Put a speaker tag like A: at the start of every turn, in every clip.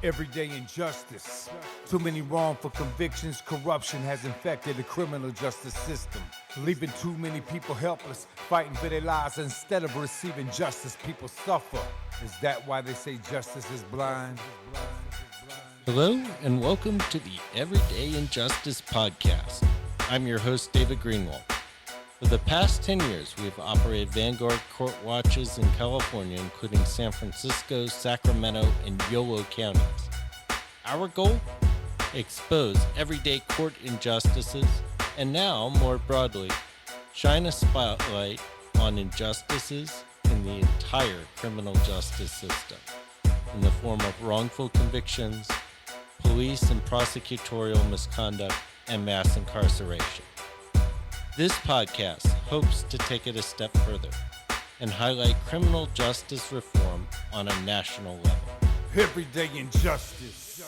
A: Everyday injustice. Too many wrongful convictions. Corruption has infected the criminal justice system, leaving too many people helpless, fighting for their lives. Instead of receiving justice, people suffer. Is that why they say justice is blind?
B: Hello, and welcome to the Everyday Injustice Podcast. I'm your host, David Greenwald. For the past 10 years, we've operated Vanguard Court Watches in California, including San Francisco, Sacramento, and Yolo counties. Our goal? Expose everyday court injustices, and now, more broadly, shine a spotlight on injustices in the entire criminal justice system, in the form of wrongful convictions, police and prosecutorial misconduct, and mass incarceration. This podcast hopes to take it a step further and highlight criminal justice reform on a national level.
A: Everyday injustice.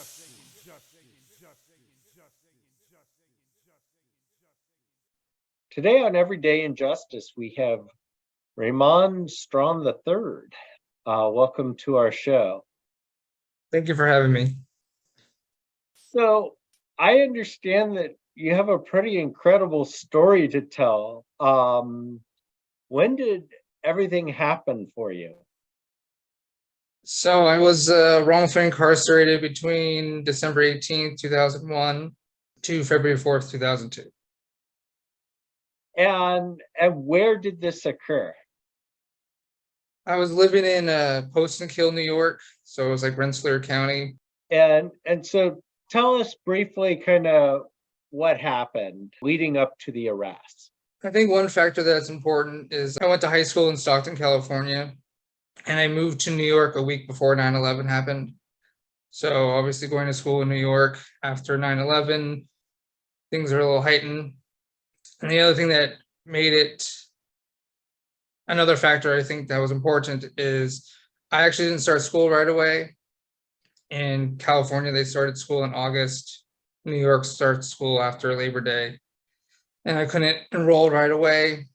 C: Today on Everyday Injustice, we have Raymond Strawn III. Welcome to our show.
D: Thank you for having me.
C: So I understand that you have a pretty incredible story to tell. When did everything happen for you?
D: So I was wrongfully incarcerated between December 18th, 2001 to February 4th, 2002.
C: And where did this occur?
D: I was living in Poston Hill, New York. So it was like Rensselaer County.
C: And so tell us briefly kind of what happened leading up to the arrest.
D: I think one factor that's important is I went to high school in Stockton, California, and I moved to New York a week before 9/11 happened. So obviously going to school in New York after 9/11, things are a little heightened. And the other thing that made it another factor I think that was important is I actually didn't start school right away. In California, they started school in August. New York starts school after Labor Day. And I couldn't enroll right away.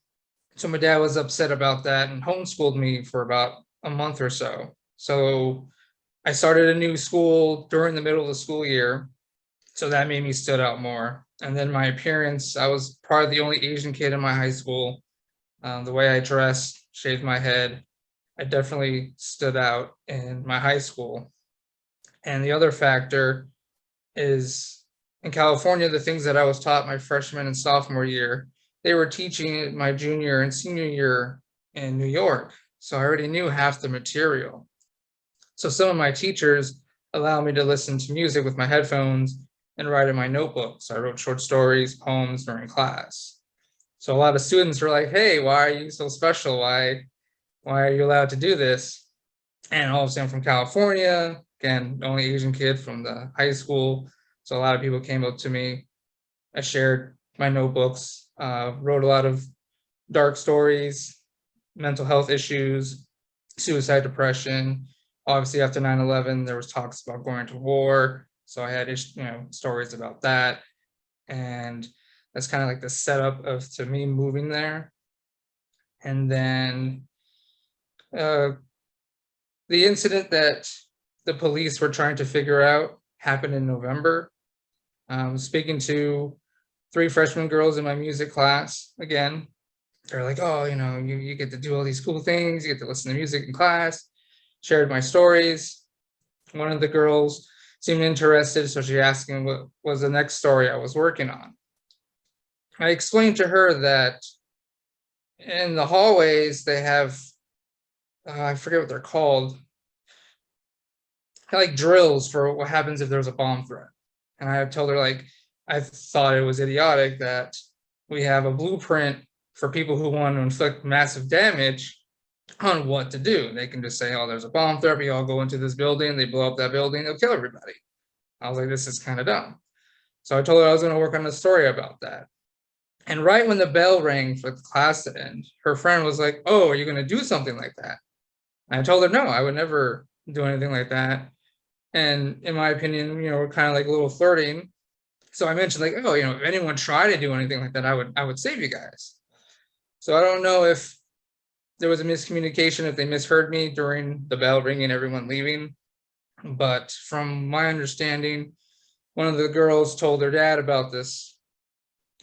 D: So my dad was upset about that and homeschooled me for about a month or so. So I started a new school during the middle of the school year. So that made me stood out more. And then my appearance, I was probably the only Asian kid in my high school. The way I dressed, shaved my head, I definitely stood out in my high school. And the other factor is in California, the things that I was taught my freshman and sophomore year, they were teaching my junior and senior year in New York. So I already knew half the material. So some of my teachers allowed me to listen to music with my headphones and write in my notebooks. I wrote short stories, poems during class. So a lot of students were like, hey, why are you so special? Why are you allowed to do this? And obviously I'm from California, again, the only Asian kid from the high school. So a lot of people came up to me. I shared my notebooks, wrote a lot of dark stories, mental health issues, suicide, depression. Obviously after 9/11, there was talks about going to war. So I had stories about that. And that's kind of like the setup to me moving there. And then the incident that the police were trying to figure out happened in November. Speaking to 3 freshman girls in my music class, again, they're like, oh, you get to do all these cool things, you get to listen to music in class, shared my stories. One of the girls seemed interested, so she asked me what was the next story I was working on. I explained to her that in the hallways, they have, I forget what they're called, like drills for what happens if there's a bomb threat. And I told her, I thought it was idiotic that we have a blueprint for people who want to inflict massive damage on what to do. They can just say, oh, there's a bomb threat, we all go into this building, they blow up that building, they'll kill everybody. I was like, this is kind of dumb. So I told her I was going to work on a story about that. And right when the bell rang for the class to end, her friend was like, oh, are you going to do something like that? And I told her, no, I would never do anything like that. And in my opinion, we're kind of like a little flirting. So I mentioned if anyone tried to do anything like that, I would save you guys. So I don't know if there was a miscommunication, if they misheard me during the bell ringing and everyone leaving. But from my understanding, one of the girls told their dad about this,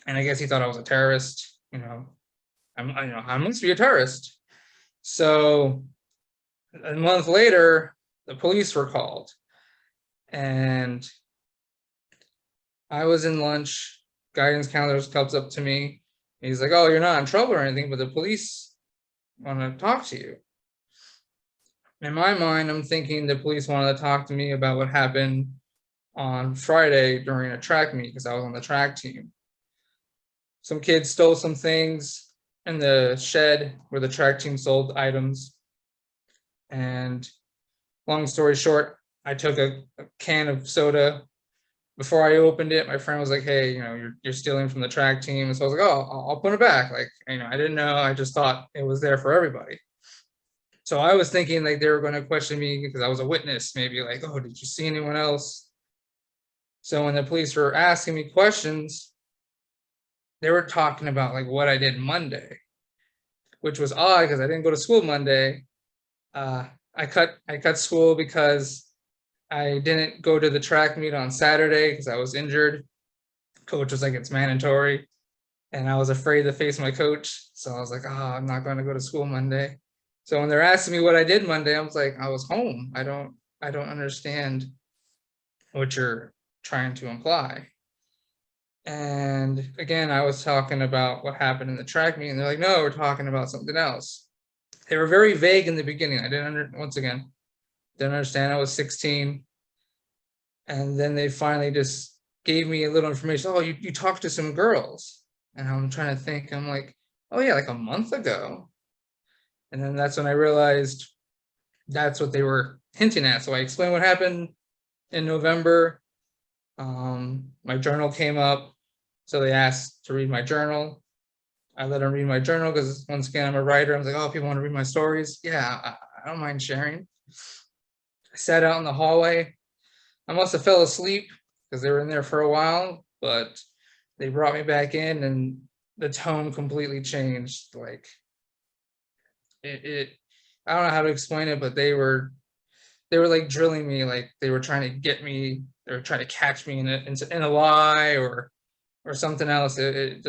D: and I guess he thought I was a terrorist. I must be a terrorist. So a month later, the police were called, and I was in lunch. Guidance counselor comes up to me. He's like, "Oh, you're not in trouble or anything, but the police want to talk to you." In my mind, I'm thinking the police wanted to talk to me about what happened on Friday during a track meet, because I was on the track team. Some kids stole some things in the shed where the track team sold items. And long story short, I took a can of soda. Before I opened it, my friend was like, "Hey, you're stealing from the track team." And so I was like, "Oh, I'll put it back." Like, I didn't know. I just thought it was there for everybody. So I was thinking like they were going to question me because I was a witness, maybe like, "Oh, did you see anyone else?" So when the police were asking me questions, they were talking about like what I did Monday, which was odd because I didn't go to school Monday. I cut school because I didn't go to the track meet on Saturday because I was injured. Coach was like, "It's mandatory," and I was afraid to face my coach, so I was like, "Oh, I'm not going to go to school Monday." So when they're asking me what I did Monday, I was like, "I was home. I don't understand what you're trying to imply." And again, I was talking about what happened in the track meet, and they're like, "No, we're talking about something else." They were very vague in the beginning. I didn't understand. I was 16. And then they finally just gave me a little information. "Oh, you talked to some girls." And I'm trying to think, I'm like, "Oh yeah, like a month ago." And then that's when I realized that's what they were hinting at. So I explained what happened in November. My journal came up. So they asked to read my journal. I let them read my journal because once again, I'm a writer. I was like, "Oh, people want to read my stories." Yeah, I don't mind sharing. I sat out in the hallway. I must have fell asleep because they were in there for a while, but they brought me back in and the tone completely changed. Like it I don't know how to explain it, but they were like drilling me, like they were trying to get me, they were trying to catch me in a lie or something else. It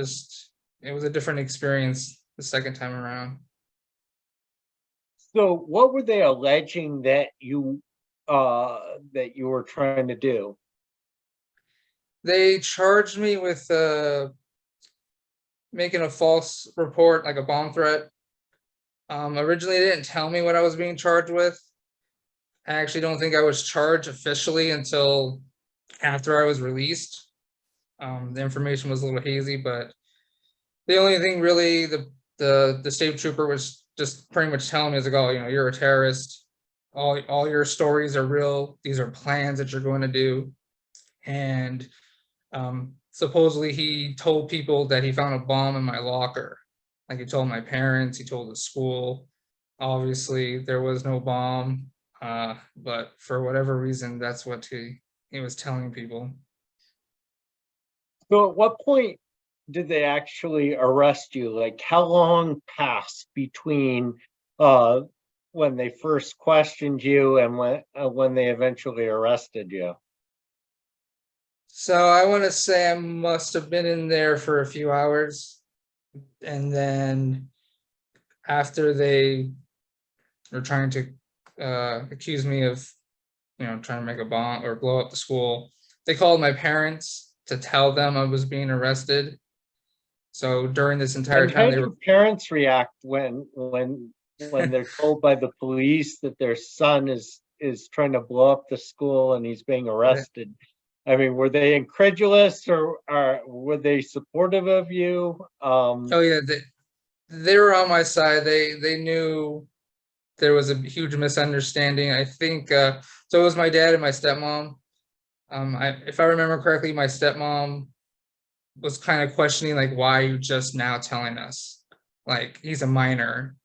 D: was a different experience the second time around.
C: So what were they alleging that you were trying to do?
D: They charged me with making a false report, like a bomb threat. Originally, they didn't tell me what I was being charged with. I actually don't think I was charged officially until after I was released. The information was a little hazy, but the only thing really the state trooper was just pretty much telling me is like, "Oh, you're a terrorist. All your stories are real. These are plans that you're going to do." And supposedly he told people that he found a bomb in my locker. Like he told my parents, he told the school. Obviously, there was no bomb, but for whatever reason, that's what he was telling people.
C: So at what point did they actually arrest you? Like how long passed between uh when they first questioned you and when they eventually arrested you?
D: So I want to say I must have been in there for a few hours, and then after they were trying to accuse me of trying to make a bomb or blow up the school, they called my parents to tell them I was being arrested. So during this entire
C: And how
D: time,
C: do
D: they
C: your
D: were
C: parents react when they're told by the police that their son is trying to blow up the school and he's being arrested? I mean, were they incredulous or were they supportive of you?
D: oh yeah, they were on my side. They knew there was a huge misunderstanding. I think so. It was my dad and my stepmom. If I remember correctly, my stepmom was kind of questioning like, "Why are you just now telling us? Like he's a minor.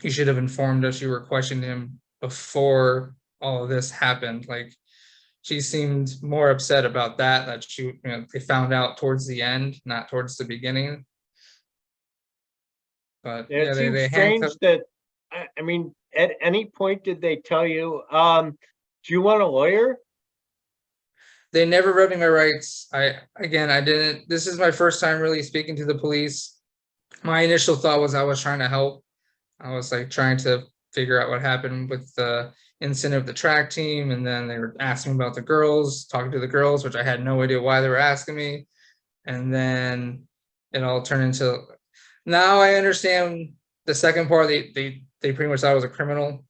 D: You should have informed us. You were questioning him before all of this happened." Like she seemed more upset about that they found out towards the end, not towards the beginning. But
C: Yeah,
D: yeah,
C: it seems
D: they
C: strange
D: handcuffed.
C: that I mean, at any point did they tell you, Do you want a lawyer?
D: They never read me my rights. I didn't. This is my first time really speaking to the police. My initial thought was I was trying to help. I was like trying to figure out what happened with the incident of the track team, and then they were asking about the girls, talking to the girls, which I had no idea why they were asking me. And then it all turned into, now I understand the second part. They pretty much thought I was a criminal.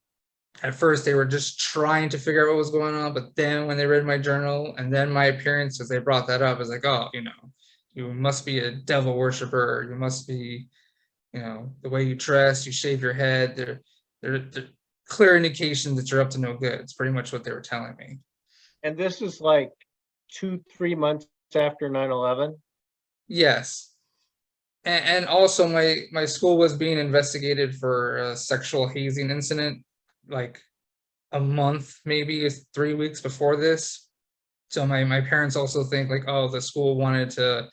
D: At first they were just trying to figure out what was going on, but then when they read my journal and then my appearance, as they brought that up, it's like, oh, you must be a devil worshiper. You must be, the way you dress, you shave your head. They're clear indications that you're up to no good. It's pretty much what they were telling me.
C: And this is like 2-3 months after 9/11.
D: Yes. And also my school was being investigated for a sexual hazing incident like a month, maybe 3 weeks before this. So my parents also think like, oh, the school wanted to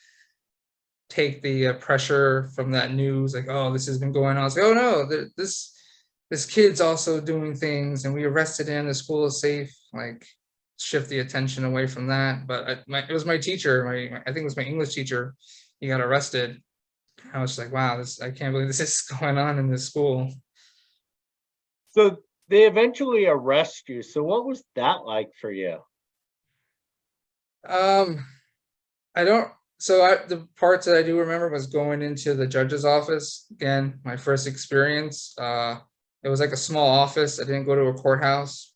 D: take the pressure from that news, like, oh, this has been going on. It's like, oh no, this kid's also doing things, and we arrested him. The school is safe. Like, shift the attention away from that. But it was my teacher. I think it was my English teacher. He got arrested. I was like, wow, I can't believe this is going on in this school.
C: So they eventually arrest you. So what was that like for you?
D: The parts that I do remember was going into the judge's office. Again, my first experience. It was like a small office. I didn't go to a courthouse.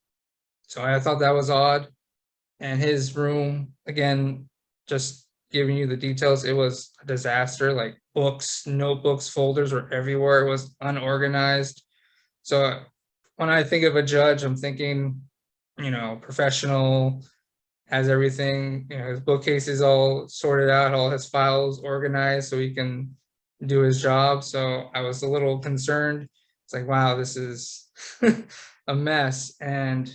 D: So I thought that was odd. And his room, again, just giving you the details, it was a disaster. Like books, notebooks, folders were everywhere. It was unorganized. So when I think of a judge, I'm thinking, professional, has everything, his bookcase is all sorted out, all his files organized so he can do his job. So I was a little concerned. It's like, wow, this is a mess. And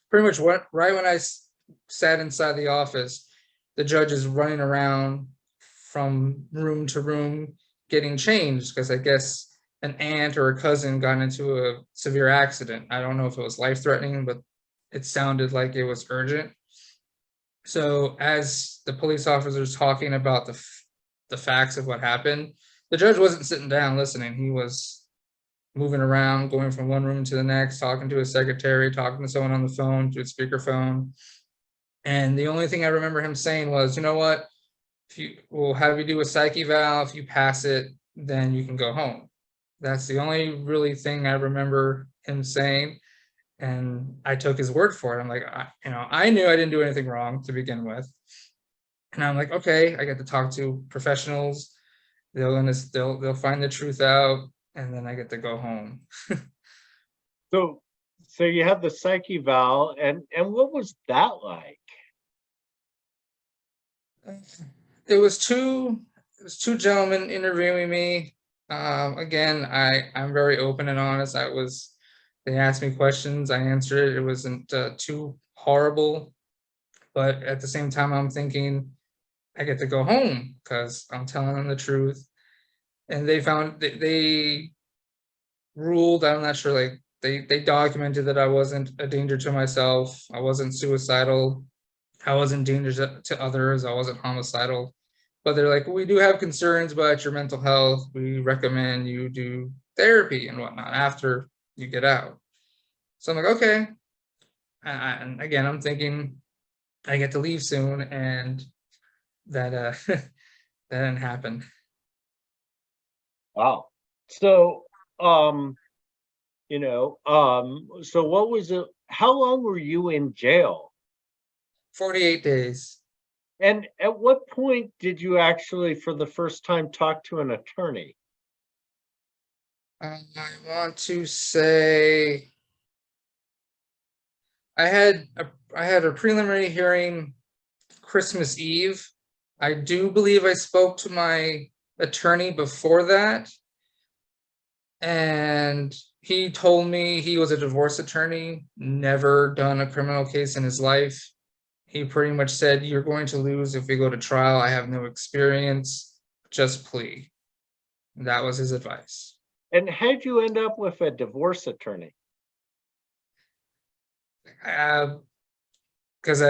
D: pretty much right when I sat inside the office, the judge is running around from room to room getting changed because I guess an aunt or a cousin got into a severe accident. I don't know if it was life-threatening, but it sounded like it was urgent. So as the police officers talking about the facts of what happened, the judge wasn't sitting down listening. He was moving around, going from one room to the next, talking to his secretary, talking to someone on the phone, to a speakerphone. And the only thing I remember him saying was, you know what, we'll have you do a psych eval. If you pass it, then you can go home. That's the only really thing I remember him saying. And I took his word for it. I'm like, I knew I didn't do anything wrong to begin with. And I'm like, okay, I get to talk to professionals. They'll find the truth out, and then I get to go home.
C: So you have the psych eval, and what was that like?
D: It was two gentlemen interviewing me. Again, I'm very open and honest. They asked me questions, I answered it. It wasn't too horrible, but at the same time, I'm thinking I get to go home because I'm telling them the truth. And they ruled, I'm not sure, like they documented that I wasn't a danger to myself. I wasn't suicidal. I wasn't dangerous to others. I wasn't homicidal. But they're like, we do have concerns about your mental health. We recommend you do therapy and whatnot after you get out. So I'm like, okay. And again, I'm thinking I get to leave soon, and that that didn't happen.
C: Wow. So so what was it? How long were you in jail?
D: 48 days.
C: And at what point did you actually, for the first time, talk to an attorney?
D: I want to say I had a preliminary hearing Christmas Eve. I do believe I spoke to my attorney before that, and he told me he was a divorce attorney, never done a criminal case in his life. He pretty much said, you're going to lose if we go to trial. I have no experience, just plea. That was his advice.
C: And how'd you end up with a divorce attorney?
D: Because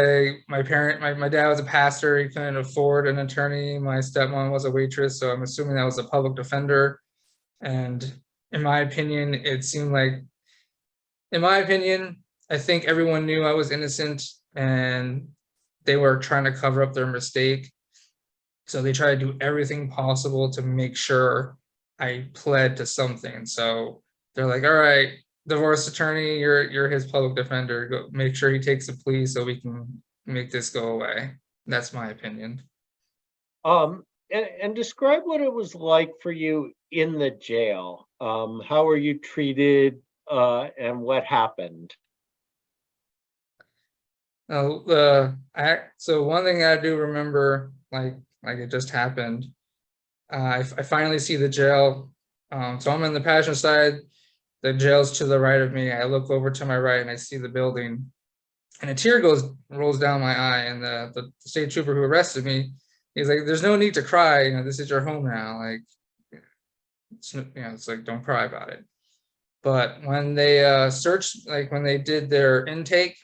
D: my dad was a pastor. He couldn't afford an attorney. My stepmom was a waitress, so I'm assuming that was a public defender. And in my opinion, I think everyone knew I was innocent, and they were trying to cover up their mistake. So they tried to do everything possible to make sure I pled to something. So they're like, all right, divorce attorney, you're his public defender. Go make sure he takes a plea so we can make this go away. That's my opinion.
C: And describe what it was like for you in the jail. How were you treated, and what happened?
D: So one thing I do remember, like it just happened. I finally see the jail. So I'm on the passenger side. The jail's to the right of me. I look over to my right and I see the building, and a tear rolls down my eye. And the state trooper who arrested me, he's like, "There's no need to cry. This is your home now. Like, it's like, don't cry about it." But when they when they did their intake,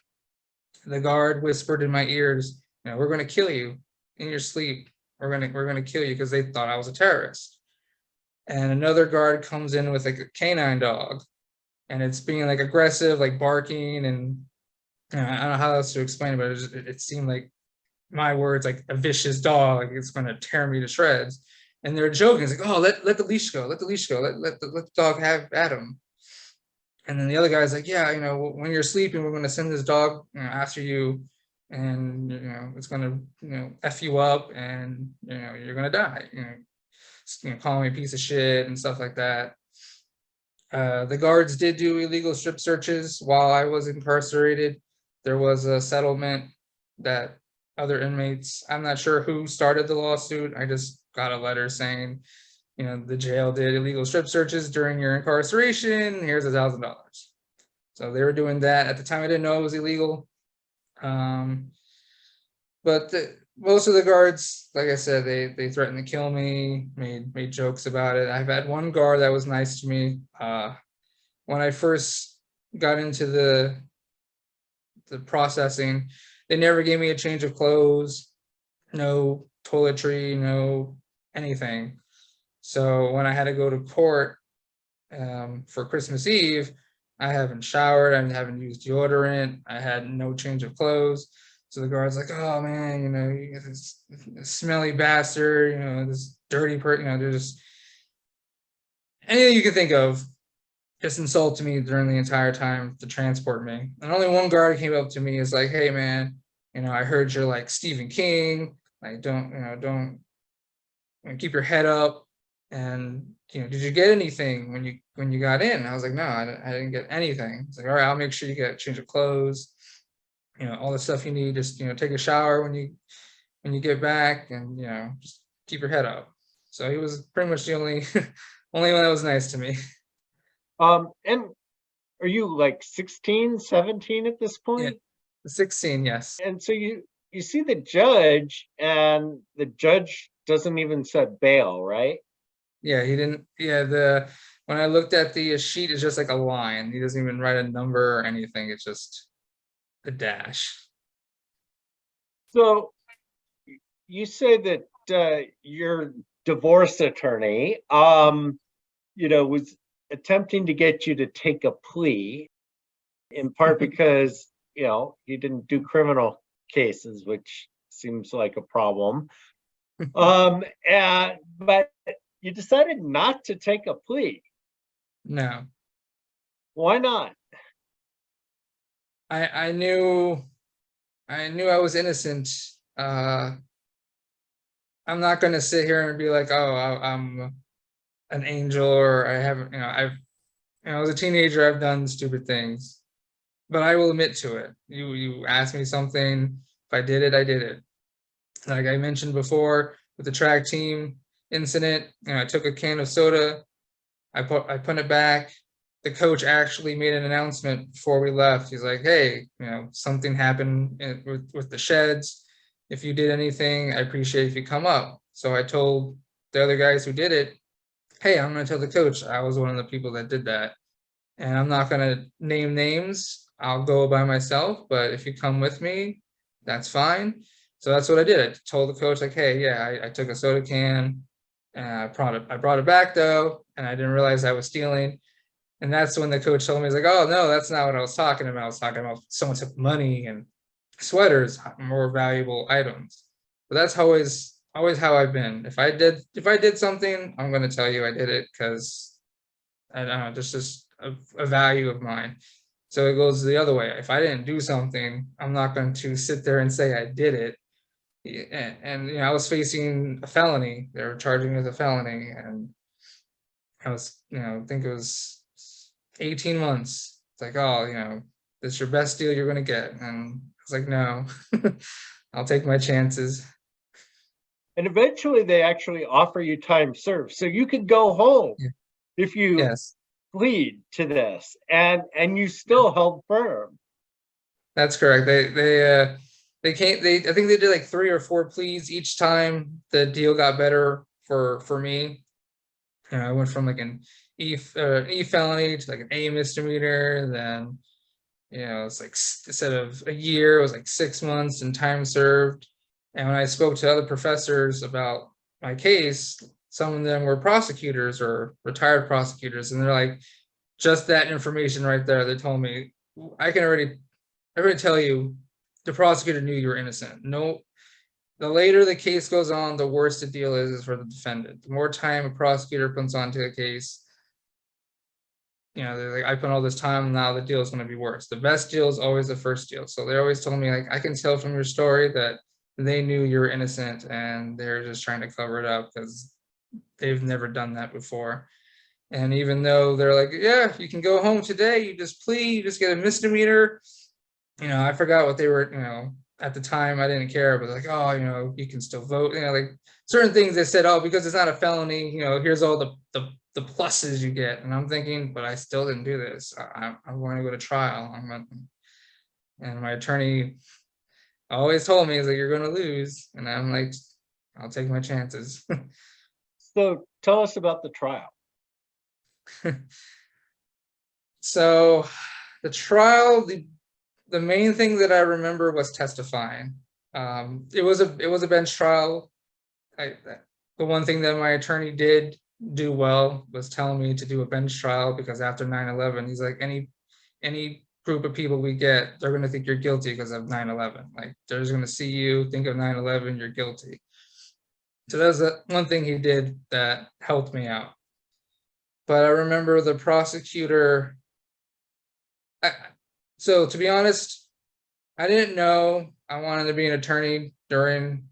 D: the guard whispered in my ears, "We're going to kill you in your sleep. We're going to kill you," because they thought I was a terrorist. And another guard comes in with like a canine dog, and it's being like aggressive, like barking, and I don't know how else to explain it, but it seemed like, my words, like a vicious dog, like it's going to tear me to shreds. And they're joking, it's like, "Oh, let the leash go, let the leash go, let the dog have at him." And then the other guy's like, "Yeah, when you're sleeping, we're going to send this dog after you, and it's going to f you up, and you're going to die. Call me a piece of shit," and stuff like that. The guards did do illegal strip searches while I was incarcerated. There was a settlement that other inmates, I'm not sure who started the lawsuit. I just got a letter saying, the jail did illegal strip searches during your incarceration. Here's $1,000. So they were doing that. At the time, I didn't know it was illegal. But most of the guards, like I said, they threatened to kill me, made jokes about it. I've had one guard that was nice to me. When I first got into the processing, they never gave me a change of clothes, no toiletry, no anything. So when I had to go to court for Christmas Eve, I haven't showered, I haven't used deodorant, I had no change of clothes. So the guard's like, "Oh man, you get this smelly bastard, this dirty person, they're just anything you can think of, just insulted me during the entire time to transport me." And only one guard came up to me, is like, "Hey man, I heard you're like Stephen King, like don't keep your head up. And did you get anything when you got in?" And I was like, "No, I didn't get anything." It's like, "All right, I'll make sure you get a change of clothes, all the stuff you need. Just take a shower when you get back, and just keep your head up." So he was pretty much the only only one that was nice to me.
C: And are you like 16, 17 at this
D: Yeah,
C: point?
D: 16, yes.
C: And so you see the judge, and the judge doesn't even set bail, right?
D: Yeah, he didn't. Yeah, when I looked at the sheet, it's just like a line. He doesn't even write a number or anything. It's just a dash.
C: So you say that your divorce attorney, was attempting to get you to take a plea, in part because you didn't do criminal cases, which seems like a problem. But you decided not to take a plea.
D: No,
C: Why not?
D: I knew I was innocent. I'm not gonna sit here and be like, "Oh, I'm an angel," or I haven't. As a teenager, I've done stupid things, but I will admit to it. You asked me something. If I did it, I did it. Like I mentioned before with the track team incident, I took a can of soda, I put it back. The coach actually made an announcement before we left. He's like, "Hey, something happened with the sheds. If you did anything, I appreciate if you come up." So I told the other guys who did it, "Hey, I'm going to tell the coach I was one of the people that did that." And I'm not going to name names, I'll go by myself, but if you come with me, that's fine. So that's what I did. I told the coach, like, hey, yeah, I took a soda can and I brought it back though, and I didn't realize I was stealing. And that's when the coach told me, he's like, oh no, that's not what I was talking about. I was talking about someone took money and sweaters, more valuable items. But that's always how I've been. If I did something, I'm gonna tell you I did it, because I don't know, that's just a value of mine. So it goes the other way. If I didn't do something, I'm not going to sit there and say I did it. And I was facing a felony. They were charging me with a felony, and I was, I think it was 18 months. It's like, oh, this is your best deal you're going to get. And I was like, no, I'll take my chances.
C: And eventually they actually offer you time served. So you could go home if you
D: Yes,
C: plead to this, and you still held firm.
D: that's correct. They came, I think they did like 3 or 4 pleas each time. The deal got better for me. I went from like an E felony to like an A misdemeanor. Then, it's like, instead of a year, it was like 6 months and time served. And when I spoke to other professors about my case, some of them were prosecutors or retired prosecutors, and they're like, just that information right there, they told me, I can already tell you the prosecutor knew you were innocent. No, the later the case goes on, the worse the deal is for the defendant. The more time a prosecutor puts onto a case, they're like, I put all this time, now the deal is going to be worse. The best deal is always the first deal. So they always told me, like, I can tell from your story that they knew you were innocent and they're just trying to cover it up because they've never done that before. And even though they're like, yeah, you can go home today, you just plea, you just get a misdemeanor. I forgot what they were, at the time, I didn't care, but like, oh, you can still vote. Like certain things they said, oh, because it's not a felony, here's all the pluses you get. And I'm thinking, but I still didn't do this. I'm going to go to trial. And my attorney always told me, he's like, you're going to lose. And I'm like, I'll take my chances.
C: So tell us about the trial.
D: So the trial, the main thing that I remember was testifying. It was a bench trial. The one thing that my attorney did do well was telling me to do a bench trial, because after 9/11, he's like, any group of people we get, they're going to think you're guilty because of 9/11. Like, they're just going to see you, think of 9/11, you're guilty. So that's the one thing he did that helped me out. But I remember the prosecutor. So to be honest, I didn't know I wanted to be an attorney during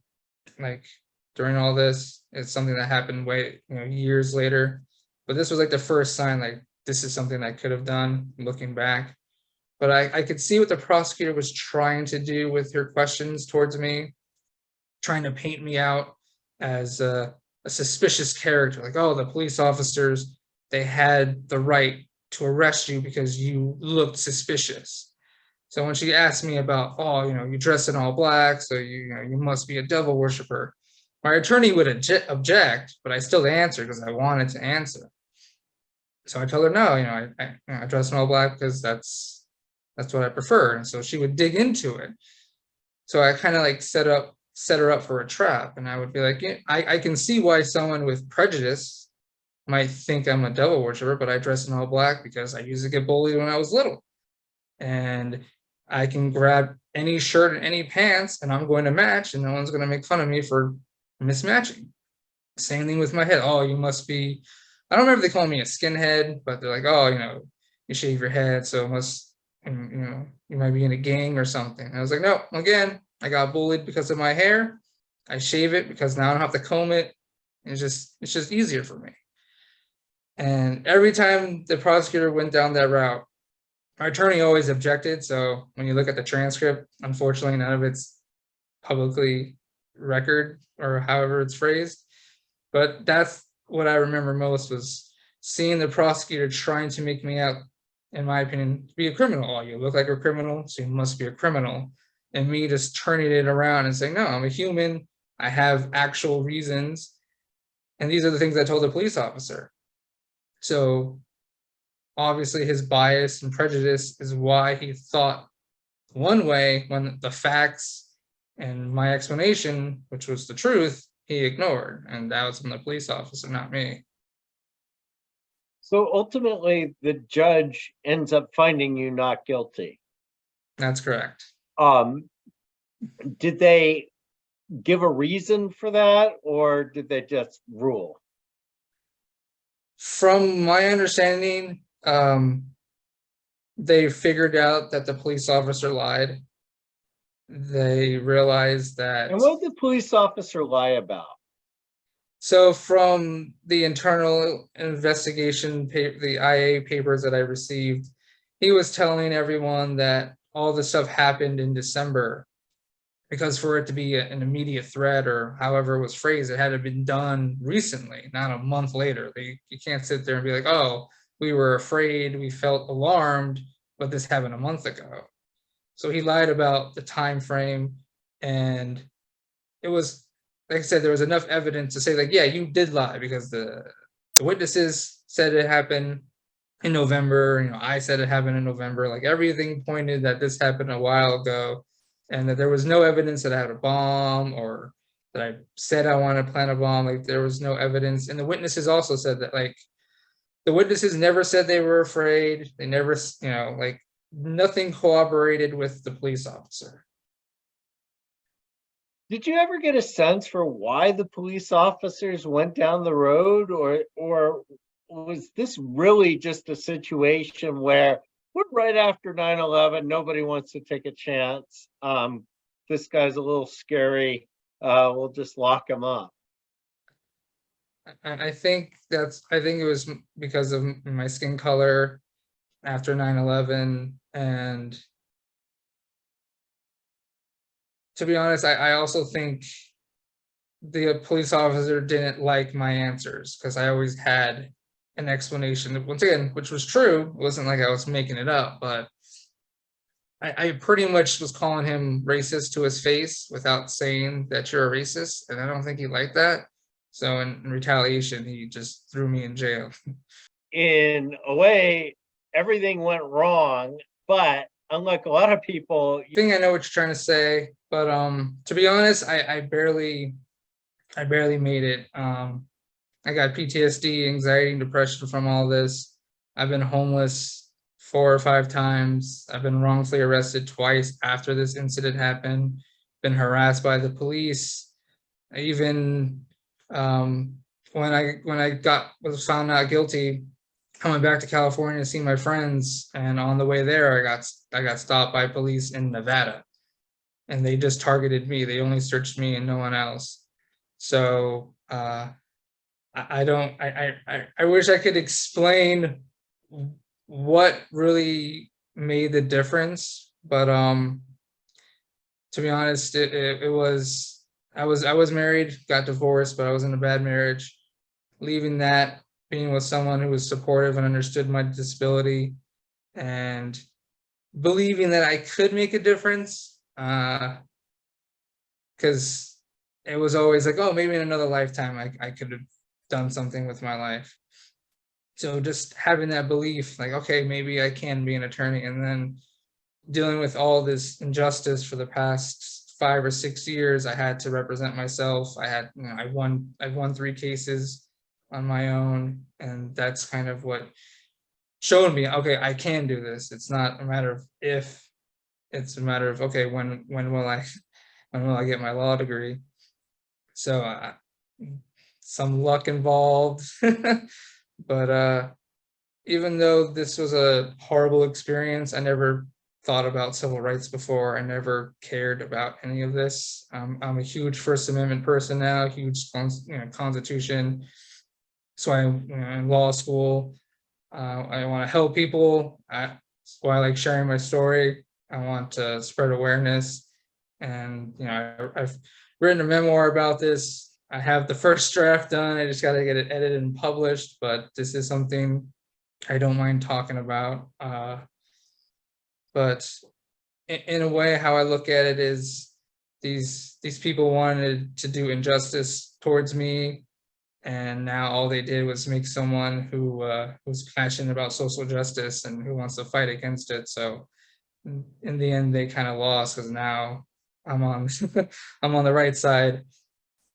D: all this. It's something that happened years later. But this was like the first sign, like, this is something I could have done looking back. But I could see what the prosecutor was trying to do with her questions towards me, trying to paint me out as a suspicious character. Like, oh, the police officers, they had the right to arrest you because you looked suspicious. So when she asked me about, oh, you dress in all black, so you must be a devil worshiper, my attorney would object, but I still answered because I wanted to answer. So I told her, no, I dress in all black because that's what I prefer. And so she would dig into it. So I kind of like set her up for a trap, and I would be like, yeah, I can see why someone with prejudice might think I'm a devil worshiper, but I dress in all black because I used to get bullied when I was little. And I can grab any shirt and any pants and I'm going to match, and no one's going to make fun of me for mismatching. Same thing with my head. Oh, you must be, I don't remember if they call me a skinhead, but they're like, oh, you shave your head, so it must, you might be in a gang or something. And I was like, no, again, I got bullied because of my hair. I shave it because now I don't have to comb it. It's just easier for me. And every time the prosecutor went down that route, my attorney always objected. So when you look at the transcript, unfortunately, none of it's publicly record or however it's phrased. But that's what I remember most, was seeing the prosecutor trying to make me out, in my opinion, to be a criminal. Oh, you look like a criminal, so you must be a criminal. And me just turning it around and saying, no, I'm a human. I have actual reasons. And these are the things I told the police officer. So obviously his bias and prejudice is why he thought one way when the facts and my explanation, which was the truth, he ignored. And that was from the police officer, not me.
C: So ultimately, the judge ends up finding you not guilty.
D: That's correct.
C: Did they give a reason for that, or did they just rule?
D: From my understanding, they figured out that the police officer lied. They realized that.
C: And what did the police officer lie about?
D: So from the internal investigation, the IA papers that I received, he was telling everyone that all this stuff happened in December, because for it to be an immediate threat, or however it was phrased, it had to been done recently, not a month later. You can't sit there and be like, oh, we were afraid, we felt alarmed, but this happened a month ago. So he lied about the time frame, and it was, like I said, there was enough evidence to say, like, yeah, you did lie, because the witnesses said it happened in November. I said it happened in November. Like, everything pointed that this happened a while ago, and that there was no evidence that I had a bomb, or that I said I wanted to plant a bomb. Like, there was no evidence. And the witnesses also said that, like, the witnesses never said they were afraid. They never, like, nothing corroborated with the police officer.
C: Did you ever get a sense for why the police officers went down the road, or was this really just a situation where we're right after 9/11, nobody wants to take a chance, this guy's a little scary, we'll just lock him up?
D: I think it was because of my skin color after 9/11, and to be honest, I also think the police officer didn't like my answers, because I always had an explanation, once again, which was true. It wasn't like I was making it up, but I pretty much was calling him racist to his face without saying that you're a racist, and I don't think he liked that. So in retaliation, he just threw me in jail.
C: In a way, everything went wrong, but unlike a lot of people,
D: I think I know what you're trying to say, but to be honest, I barely made it. I got PTSD, anxiety, and depression from all this. I've been homeless 4 or 5 times. I've been wrongfully arrested twice after this incident happened. Been harassed by the police. I even when I was found not guilty, coming back to California to see my friends, and on the way there, I got stopped by police in Nevada, and they just targeted me. They only searched me and no one else. So I wish I could explain what really made the difference, but to be honest, it was, I was married, got divorced, but I was in a bad marriage. Leaving that, being with someone who was supportive and understood my disability, and believing that I could make a difference, because it was always like, oh, maybe in another lifetime I could have done something with my life. So just having that belief, like, okay, maybe I can be an attorney, and then dealing with all this injustice for the past 5 or 6 years, I had to represent myself. I won 3 cases on my own, and that's kind of what showed me, okay, I can do this. It's not a matter of if, it's a matter of, okay, when will I get my law degree? So some luck involved, but even though this was a horrible experience, I never thought about civil rights before. I never cared about any of this. I'm a huge First Amendment person now, huge Constitution. So I'm in law school. I want to help people. That's why I like sharing my story. I want to spread awareness. And I've written a memoir about this. I have the first draft done. I just got to get it edited and published. But this is something I don't mind talking about. But in a way, how I look at it is these people wanted to do injustice towards me, And now all they did was make someone who's passionate about social justice and who wants to fight against it. So in the end, they kind of lost, because now I'm on I'm on the right side,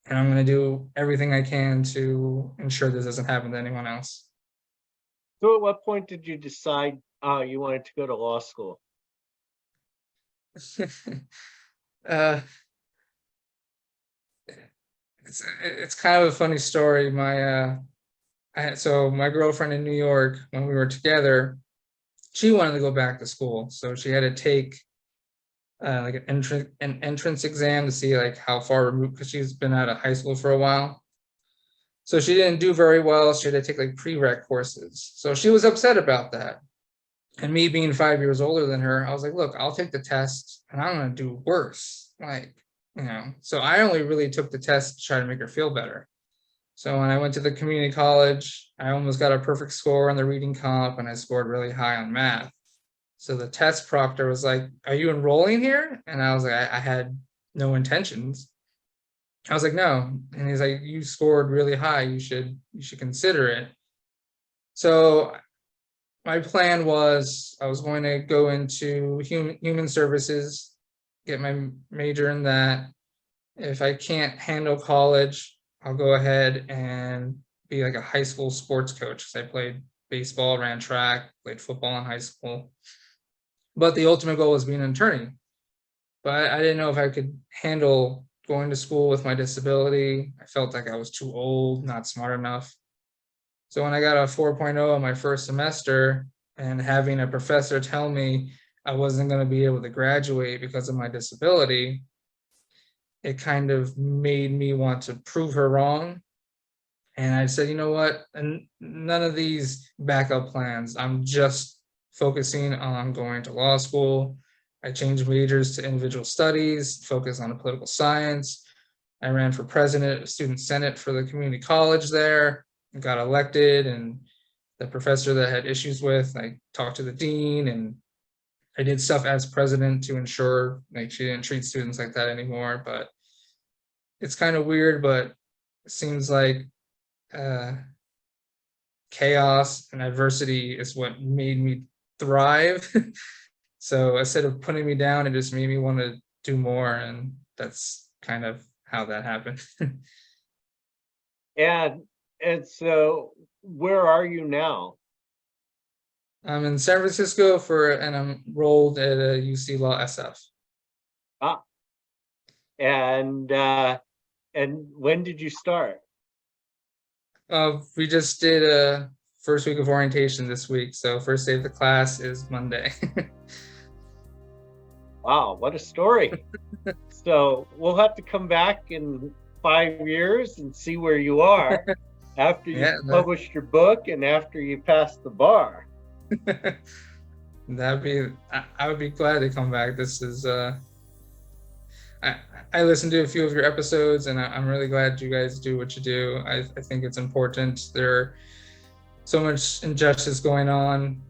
D: and I'm going to do everything I can to ensure this doesn't happen to anyone else.
C: So at what point did you decide you wanted to go to law school?
D: uh, it's kind of a funny story. So my girlfriend in New York, when we were together, she wanted to go back to school, so she had to take like an entrance exam to see like how far removed, because she's been out of high school for a while. So she didn't do very well. She had to take like prereq courses. So she was upset about that. And me being 5 years older than her, I was like, look, I'll take the test and I'm going to do worse. So I only really took the test to try to make her feel better. So when I went to the community college, I almost got a perfect score on the reading comp, and I scored really high on math. So the test proctor was like, are you enrolling here? And I was like, I had no intentions. I was like, no. And he's like, you scored really high. You should consider it. So my plan was I was going to go into human services, get my major in that. If I can't handle college, I'll go ahead and be like a high school sports coach, because I played baseball, ran track, played football in high school. But the ultimate goal was being an attorney. But I didn't know if I could handle going to school with my disability. I felt like I was too old, not smart enough. So when I got a 4.0 in my first semester, and having a professor tell me I wasn't going to be able to graduate because of my disability, it kind of made me want to prove her wrong. And I said, you know what? And none of these backup plans. I'm just focusing on going to law school. I changed majors to individual studies, focused on political science. I ran for president of student senate for the community college there, and got elected. And the professor that I had issues with, I talked to the dean, and I did stuff as president to ensure like she didn't treat students like that anymore. But it's kind of weird, but it seems like chaos and adversity is what made me thrive. So instead of putting me down, it just made me want to do more. And that's kind of how that happened.
C: And so where are you now?
D: I'm in San Francisco and I'm enrolled at a UC Law SF.
C: And when did you start?
D: We just did a first week of orientation this week. So first day of the class is Monday.
C: Wow, what a story. So we'll have to come back in 5 years and see where you are after you published your book and after you passed the bar.
D: I would be glad to come back. This is I listened to a few of your episodes, and I'm really glad you guys do what you do. I think it's important. There's so much injustice going on.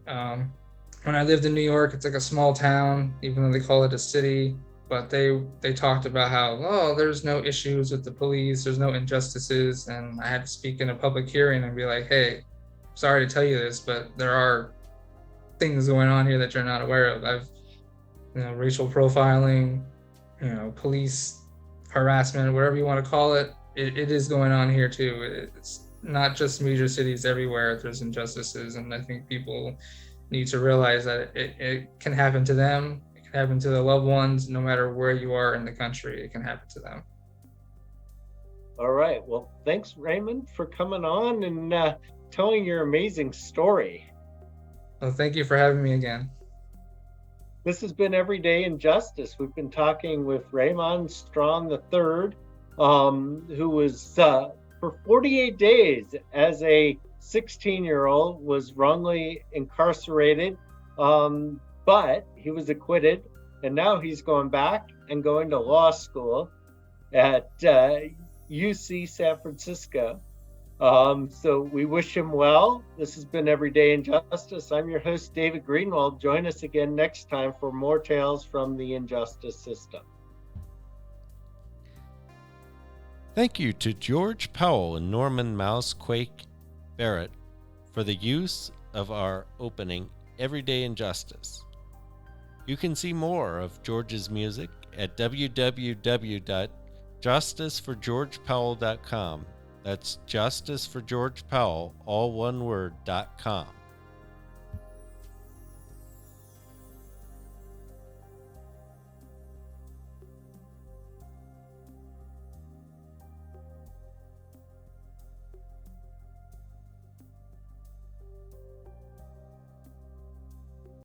D: When I lived in New York, it's like a small town, even though they call it a city. But they talked about how, there's no issues with the police, there's no injustices. And I had to speak in a public hearing and be like, hey, sorry to tell you this, but there are things going on here that you're not aware of. Racial profiling, police harassment, whatever you want to call it, it is going on here too. It's not just major cities, everywhere there's injustices. And I think people need to realize that it can happen to them. It can happen to their loved ones, no matter where you are in the country, it can happen to them.
C: All right. Well, thanks, Raymond, for coming on and telling your amazing story.
D: Well, thank you for having me again.
C: This has been Everyday Injustice. We've been talking with Raymond Strawn III, who was for 48 days as a 16-year-old was wrongly incarcerated, but he was acquitted, and now he's going back and going to law school at UC San Francisco. So we wish him well. This has been Everyday Injustice. I'm your host, David Greenwald. Join us again next time for more tales from the injustice system.
B: Thank you to George Powell and Norman Mousequake Barrett for the use of our opening, Everyday Injustice. You can see more of George's music at www.justiceforgeorgepowell.com. That's Justice for George Powell, all one word, .com.